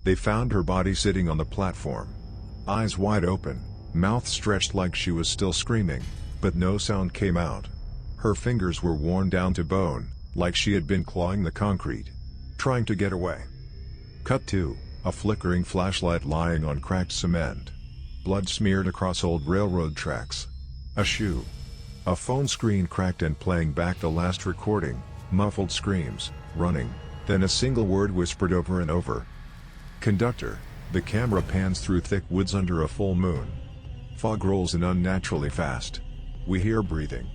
They found her body sitting on the platform. Eyes wide open, mouth stretched like she was still screaming, but no sound came out. Her fingers were worn down to bone, like she had been clawing the concrete, trying to get away. Cut to a flickering flashlight lying on cracked cement. Blood smeared across old railroad tracks. A shoe. A phone screen cracked and playing back the last recording, muffled screams, running, then a single word whispered over and over. Conductor. The camera pans through thick woods under a full moon. Fog rolls in unnaturally fast. We hear breathing.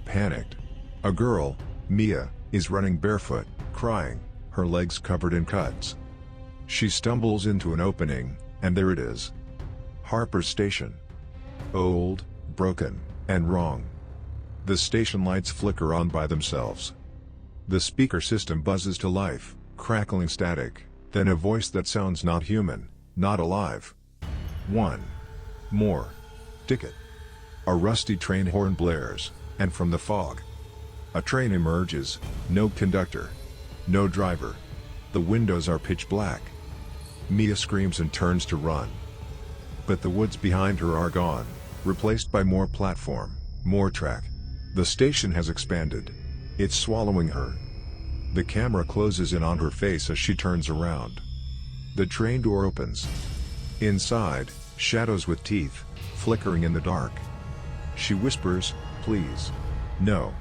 Panicked. A girl, Mia, is running barefoot, crying, her legs covered in cuts. She stumbles into an opening, and there it is. Harper's Station. Old, broken, and wrong. The station lights flicker on by themselves. The speaker system buzzes to life, crackling static, then a voice that sounds not human, not alive. One more ticket. A rusty train horn blares, and from the fog, a train emerges, no conductor, no driver. The windows are pitch black. Mia screams and turns to run. But the woods behind her are gone, replaced by more platform, more track. The station has expanded. It's swallowing her. The camera closes in on her face as she turns around. The train door opens. Inside, shadows with teeth, flickering in the dark. She whispers, "Please. No."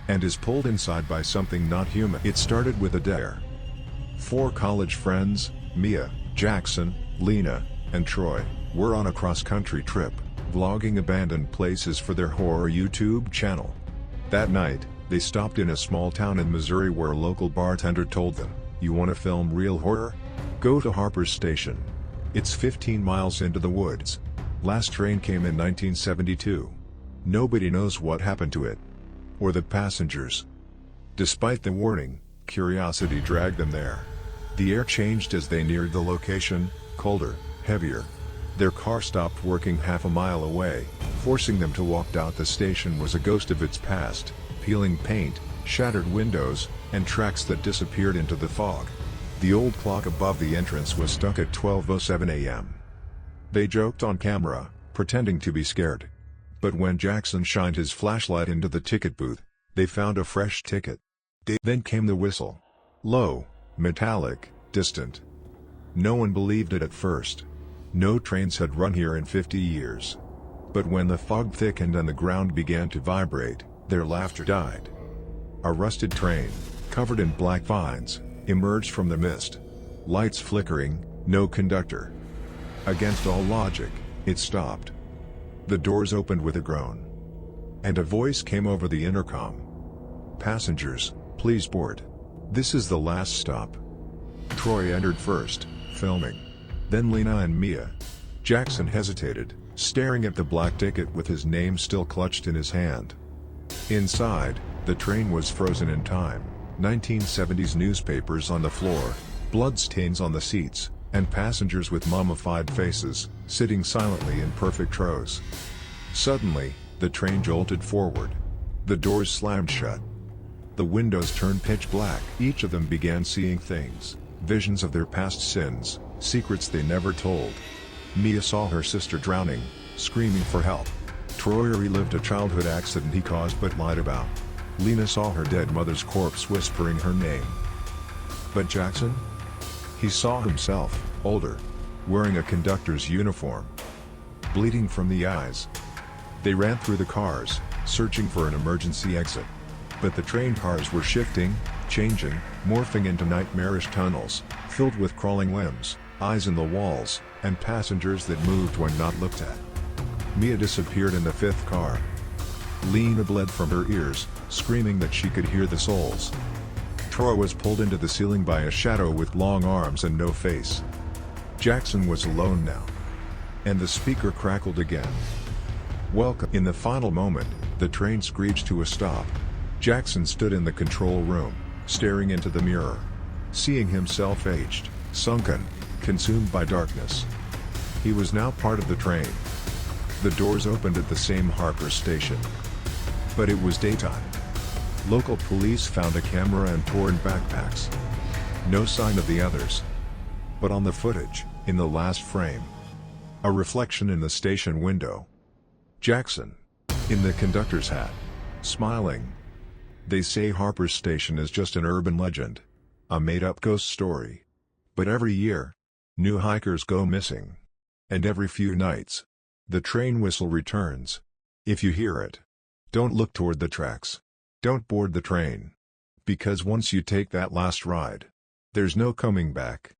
And is pulled inside by something not human. It started with a dare. 4 college friends, Mia, Jackson, Lena, and Troy, were on a cross-country trip, vlogging abandoned places for their horror YouTube channel. That night, they stopped in a small town in Missouri where a local bartender told them, "You want to film real horror? Go to Harper's Station. It's 15 miles into the woods. Last train came in 1972. Nobody knows what happened to it. Or the passengers." Despite the warning, curiosity dragged them there. The air changed as they neared the location, colder, heavier. Their car stopped working half a mile away, forcing them to walk out. The station was a ghost of its past, peeling paint, shattered windows, and tracks that disappeared into the fog. The old clock above the entrance was stuck at 12:07 a.m. They joked on camera, pretending to be scared. But when Jackson shined his flashlight into the ticket booth, they found a fresh ticket. Then came the whistle. Low, metallic, distant. No one believed it at first. No trains had run here in 50 years. But when the fog thickened and the ground began to vibrate, their laughter died. A rusted train, covered in black vines, emerged from the mist. Lights flickering, no conductor. Against all logic, it stopped. The doors opened with a groan. And a voice came over the intercom. "Passengers, please board. This is the last stop." Troy entered first, filming. Then Lena and Mia. Jackson hesitated, staring at the black ticket with his name still clutched in his hand. Inside, the train was frozen in time. 1970s newspapers on the floor, bloodstains on the seats, and passengers with mummified faces, sitting silently in perfect rows. Suddenly, the train jolted forward. The doors slammed shut. The windows turned pitch black. Each of them began seeing things, visions of their past sins, secrets they never told. Mia saw her sister drowning, screaming for help. Troy relived a childhood accident he caused but lied about. Lena saw her dead mother's corpse whispering her name. But Jackson? He saw himself, older, wearing a conductor's uniform, bleeding from the eyes. They ran through the cars, searching for an emergency exit. But the train cars were shifting, changing, morphing into nightmarish tunnels, filled with crawling limbs, eyes in the walls, and passengers that moved when not looked at. Mia disappeared in the 5th car. Lena bled from her ears, screaming that she could hear the souls. Troy was pulled into the ceiling by a shadow with long arms and no face. Jackson was alone now. And the speaker crackled again. "Welcome." In the final moment, the train screeched to a stop. Jackson stood in the control room, staring into the mirror, seeing himself aged, sunken, consumed by darkness. He was now part of the train. The doors opened at the same Harper's Station. But it was daytime. Local police found a camera and torn backpacks. No sign of the others. But on the footage, in the last frame, a reflection in the station window. Jackson. In the conductor's hat. Smiling. They say Harper's Station is just an urban legend. A made-up ghost story. But every year, new hikers go missing. And every few nights, the train whistle returns. If you hear it, don't look toward the tracks. Don't board the train. Because once you take that last ride, there's no coming back.